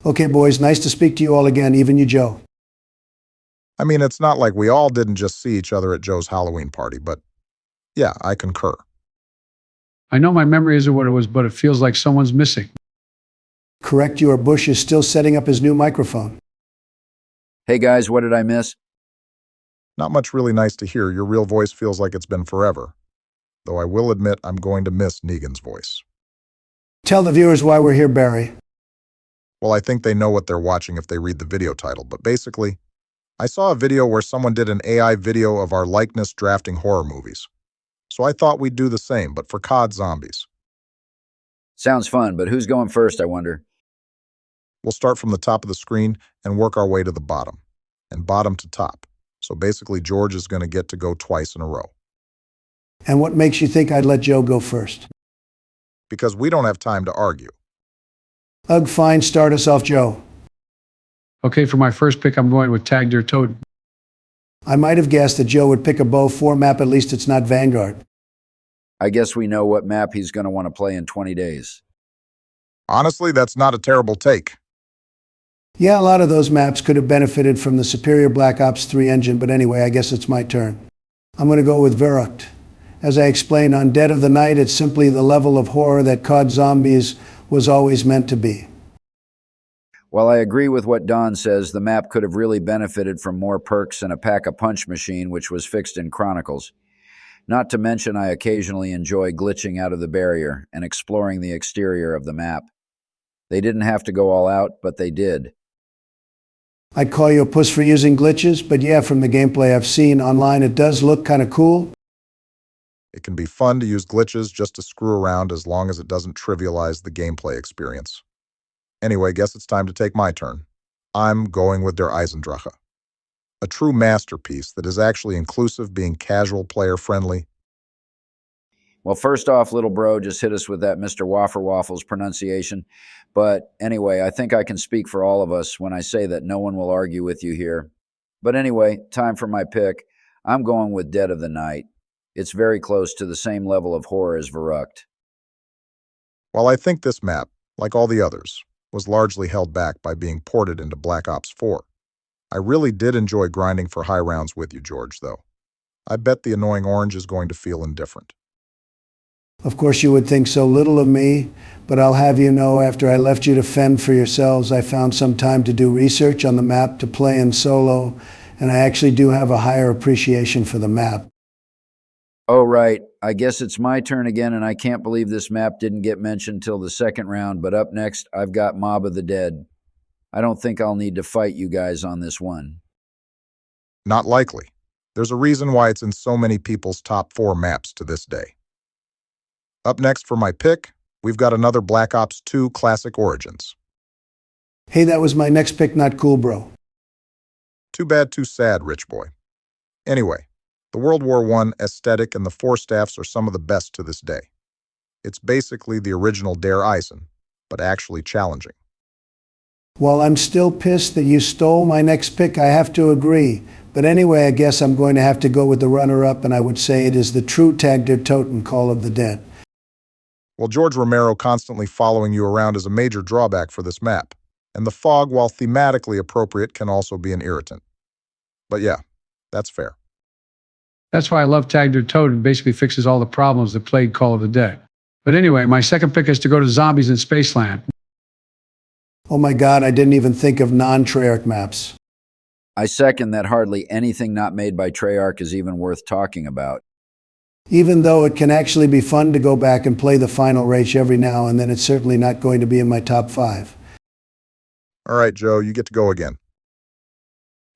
Okay, boys, nice to speak to you all again, even you, Joe. I mean, it's not like we all didn't just see each other at Joe's Halloween party, but yeah, I concur. I know my memory isn't what it was, but it feels like someone's missing. Correct you, or Bush is still setting up his new microphone. Hey guys, what did I miss? Not much really nice to hear. Your real voice feels like it's been forever. Though I will admit I'm going to miss Negan's voice. Tell the viewers why we're here, Barry. Well, I think they know what they're watching if they read the video title, but basically, I saw a video where someone did an AI video of our likeness drafting horror movies. So I thought we'd do the same, but for Cod Zombies. Sounds fun, but who's going first, I wonder? We'll start from the top of the screen and work our way to the bottom, and bottom to top. So basically, George is going to get to go twice in a row. And what makes you think I'd let Joe go first? Because we don't have time to argue. Ugh, fine, start us off, Joe. Okay, for my first pick, I'm going with Tag Der Toten. I might have guessed that Joe would pick a Bow 4 map, at least it's not Vanguard. I guess we know what map he's going to want to play in 20 days. Honestly, that's not a terrible take. Yeah, a lot of those maps could have benefited from the superior Black Ops 3 engine, but anyway, I guess it's my turn. I'm going to go with Verrucht. As I explained on Dead of the Night, it's simply the level of horror that Cod Zombies was always meant to be. While I agree with what Don says, the map could have really benefited from more perks and a pack-a-punch machine, which was fixed in Chronicles. Not to mention, I occasionally enjoy glitching out of the barrier and exploring the exterior of the map. They didn't have to go all out, but they did. I'd call you a puss for using glitches, but yeah, from the gameplay I've seen online, it does look kind of cool. It can be fun to use glitches just to screw around as long as it doesn't trivialize the gameplay experience. Anyway, guess it's time to take my turn. I'm going with Der Eisendrache. A true masterpiece that is actually inclusive, being casual player friendly. Well, first off, little bro just hit us with that Mr. Waffle Waffles pronunciation. But anyway, I think I can speak for all of us when I say that no one will argue with you here. But anyway, time for my pick. I'm going with Dead of the Night. It's very close to the same level of horror as Verrucht. While I think this map, like all the others, was largely held back by being ported into Black Ops 4, I really did enjoy grinding for high rounds with you, George, though. I bet the annoying orange is going to feel indifferent. Of course, you would think so little of me, but I'll have you know, after I left you to fend for yourselves, I found some time to do research on the map to play in solo, and I actually do have a higher appreciation for the map. Oh, right. I guess it's my turn again, and I can't believe this map didn't get mentioned till the second round, but up next, I've got Mob of the Dead. I don't think I'll need to fight you guys on this one. Not likely. There's a reason why it's in so many people's top 4 maps to this day. Up next for my pick, we've got another Black Ops 2 Classic Origins. Hey, that was my next pick, not cool, bro. Too bad, too sad, rich boy. Anyway, the World War I aesthetic and the 4 staffs are some of the best to this day. It's basically the original Der Eisen, but actually challenging. While I'm still pissed that you stole my next pick, I have to agree. But anyway, I guess I'm going to have to go with the runner-up, and I would say it is the true Tag Der Toten Call of the Dead. Well, George Romero constantly following you around is a major drawback for this map, and the fog, while thematically appropriate, can also be an irritant. But yeah, that's fair. That's why I love Tag Der Toten. Basically fixes all the problems that plagued Call of the Dead. But anyway, my second pick is to go to Zombies in Spaceland. Oh my God, I didn't even think of non-Treyarch maps. I second that hardly anything not made by Treyarch is even worth talking about. Even though it can actually be fun to go back and play the final race every now and then, it's certainly not going to be in my top 5. All right, Joe, you get to go again.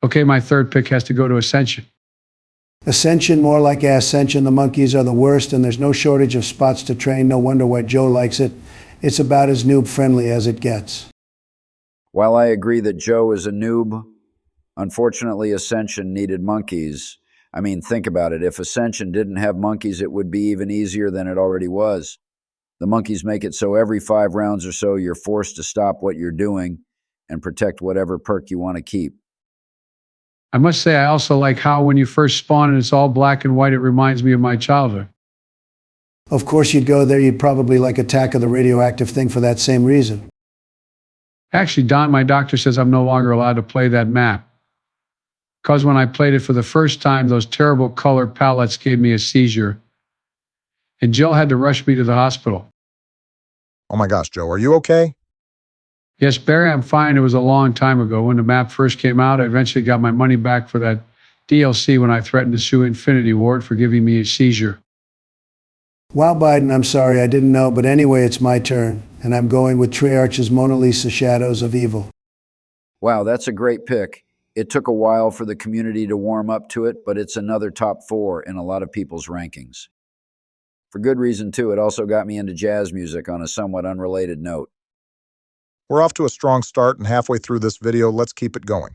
Okay, my third pick has to go to Ascension. Ascension, more like Ascension. The monkeys are the worst, and there's no shortage of spots to train. No wonder why Joe likes it. It's about as noob-friendly as it gets. While I agree that Joe is a noob, unfortunately Ascension needed monkeys. I mean, think about it. If Ascension didn't have monkeys, it would be even easier than it already was. The monkeys make it so every 5 rounds or so, you're forced to stop what you're doing and protect whatever perk you want to keep. I must say I also like how when you first spawn and it's all black and white, it reminds me of my childhood. Of course you'd go there. You'd probably like Attack of the Radioactive Thing for that same reason. Actually, Don, my doctor says I'm no longer allowed to play that map. Because when I played it for the first time, those terrible color palettes gave me a seizure. And Jill had to rush me to the hospital. Oh my gosh, Joe, are you okay? Yes, Barry, I'm fine. It was a long time ago. When the map first came out, I eventually got my money back for that DLC when I threatened to sue Infinity Ward for giving me a seizure. Wow, Biden, I'm sorry, I didn't know, but anyway, it's my turn, and I'm going with Treyarch's Mona Lisa Shadows of Evil. Wow, that's a great pick. It took a while for the community to warm up to it, but it's another top 4 in a lot of people's rankings. For good reason, too. It also got me into jazz music on a somewhat unrelated note. We're off to a strong start, and halfway through this video, let's keep it going.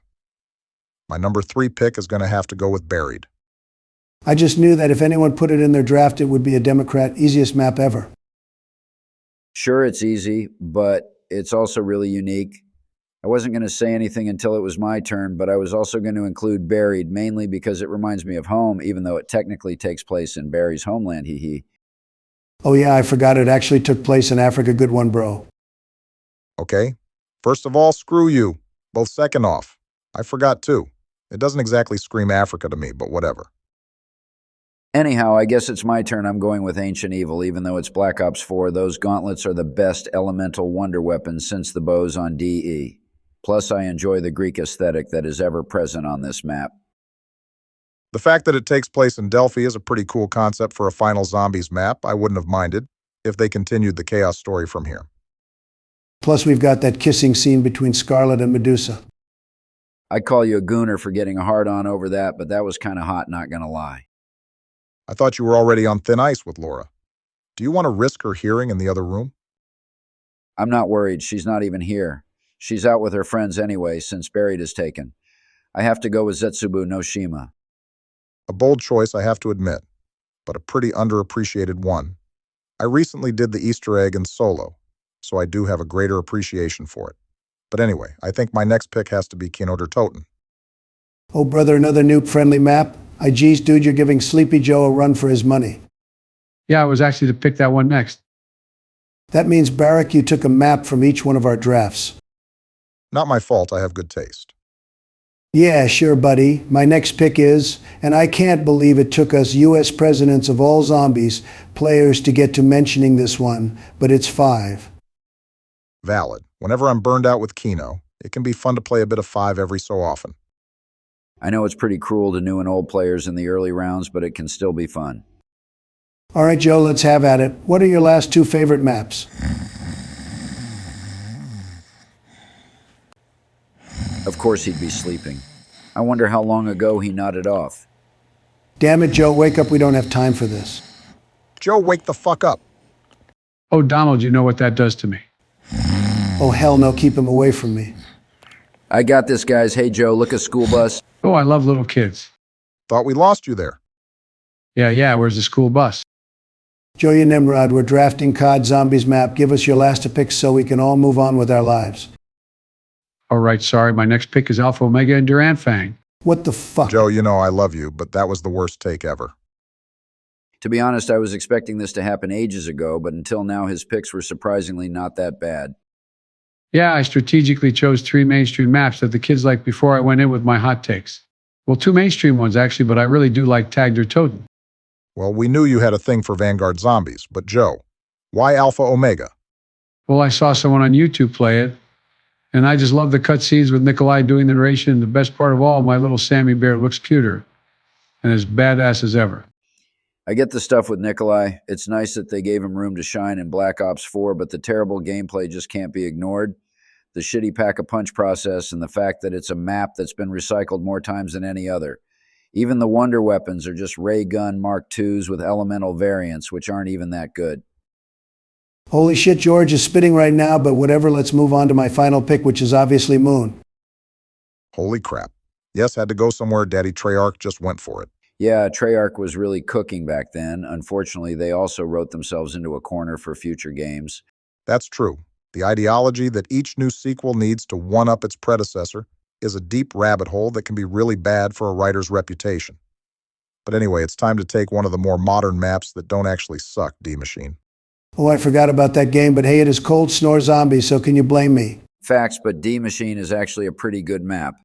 My number 3 pick is going to have to go with Buried. I just knew that if anyone put it in their draft, it would be a Democrat easiest map ever. Sure, it's easy, but it's also really unique. I wasn't going to say anything until it was my turn, but I was also going to include Buried, mainly because it reminds me of home, even though it technically takes place in Barry's homeland, hee. Oh yeah, I forgot it actually took place in Africa. Good one, bro. Okay? First of all, screw you. Both second off. I forgot too. It doesn't exactly scream Africa to me, but whatever. Anyhow, I guess it's my turn. I'm going with Ancient Evil, even though it's Black Ops 4. Those gauntlets are the best elemental wonder weapons since the bows on DE. Plus, I enjoy the Greek aesthetic that is ever present on this map. The fact that it takes place in Delphi is a pretty cool concept for a Final Zombies map. I wouldn't have minded if they continued the Chaos story from here. Plus, we've got that kissing scene between Scarlet and Medusa. I'd call you a gooner for getting a hard-on over that, but that was kind of hot, not gonna lie. I thought you were already on thin ice with Laura. Do you want to risk her hearing in the other room? I'm not worried. She's not even here. She's out with her friends anyway, since Buried is taken. I have to go with Zetsubu no Shima. A bold choice, I have to admit, but a pretty underappreciated one. I recently did the Easter egg in Solo, so I do have a greater appreciation for it. But anyway, I think my next pick has to be Kino der Toten. Oh brother, another noob-friendly map? Geez, dude, you're giving Sleepy Joe a run for his money. Yeah, I was actually to pick that one next. That means, Barrick, you took a map from each one of our drafts. Not my fault, I have good taste. Yeah, sure, buddy. My next pick is, and I can't believe it took us US presidents of all zombies players to get to mentioning this one, but it's 5. Valid. Whenever I'm burned out with Kino, it can be fun to play a bit of 5 every so often. I know it's pretty cruel to new and old players in the early rounds, but it can still be fun. All right, Joe, let's have at it. What are your last 2 favorite maps? Of course he'd be sleeping. I wonder how long ago he nodded off. Damn it, Joe, wake up. We don't have time for this. Joe, wake the fuck up. Oh, Donald, you know what that does to me. Oh, hell no, keep him away from me. I got this, guys. Hey, Joe, look, a school bus. Oh, I love little kids. Thought we lost you there. Yeah, where's the school bus? Joey and Nimrod, we're drafting Cod Zombies map. Give us your last pick so we can all move on with our lives. All right, sorry, my next pick is Alpha Omega and Durant Fang. What the fuck? Joe, you know I love you, but that was the worst take ever. To be honest, I was expecting this to happen ages ago, but until now his picks were surprisingly not that bad. Yeah, I strategically chose 3 mainstream maps that the kids liked before I went in with my hot takes. Well, 2 mainstream ones, actually, but I really do like Tag der Toten. Well, we knew you had a thing for Vanguard Zombies, but Joe, why Alpha Omega? Well, I saw someone on YouTube play it, and I just love the cutscenes with Nikolai doing the narration. And the best part of all, my little Sammy Bear looks cuter and as badass as ever. I get the stuff with Nikolai. It's nice that they gave him room to shine in Black Ops 4, but the terrible gameplay just can't be ignored. The shitty pack-a-punch process and the fact that it's a map that's been recycled more times than any other. Even the wonder weapons are just ray gun Mark IIs with elemental variants, which aren't even that good. Holy shit, George is spitting right now, but whatever, let's move on to my final pick, which is obviously Moon. Holy crap. Yes, had to go somewhere. Daddy Treyarch just went for it. Yeah, Treyarch was really cooking back then. Unfortunately, they also wrote themselves into a corner for future games. That's true. The ideology that each new sequel needs to one-up its predecessor is a deep rabbit hole that can be really bad for a writer's reputation. But anyway, it's time to take one of the more modern maps that don't actually suck, D-Machine. Oh, I forgot about that game, but hey, it is Cold Snore Zombies, so can you blame me? Facts, but D Machine is actually a pretty good map.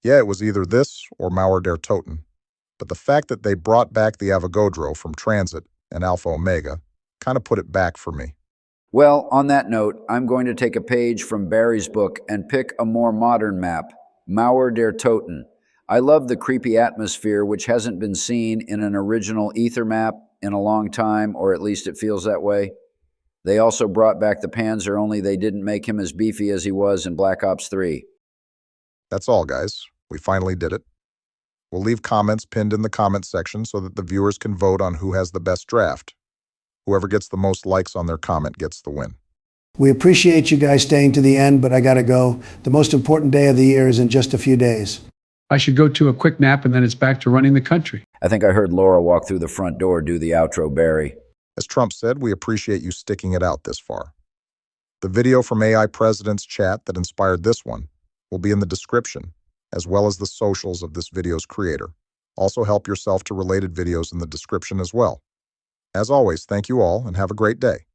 Yeah, it was either this or Mauer der Toten. But the fact that they brought back the Avogadro from Transit and Alpha Omega kind of put it back for me. Well, on that note, I'm going to take a page from Barry's book and pick a more modern map, Mauer der Toten. I love the creepy atmosphere, which hasn't been seen in an original Ether map in a long time, or at least it feels that way. They also brought back the Panzer, only they didn't make him as beefy as he was in Black Ops 3. That's all, guys. We finally did it. We'll leave comments pinned in the comments section so that the viewers can vote on who has the best draft. Whoever gets the most likes on their comment gets the win. We appreciate you guys staying to the end, but I gotta go. The most important day of the year is in just a few days. I should go to a quick nap and then it's back to running the country. I think I heard Laura walk through the front door, do the outro, Barry. As Trump said, we appreciate you sticking it out this far. The video from AI President's chat that inspired this one will be in the description, as well as the socials of this video's creator. Also help yourself to related videos in the description as well. As always, thank you all and have a great day.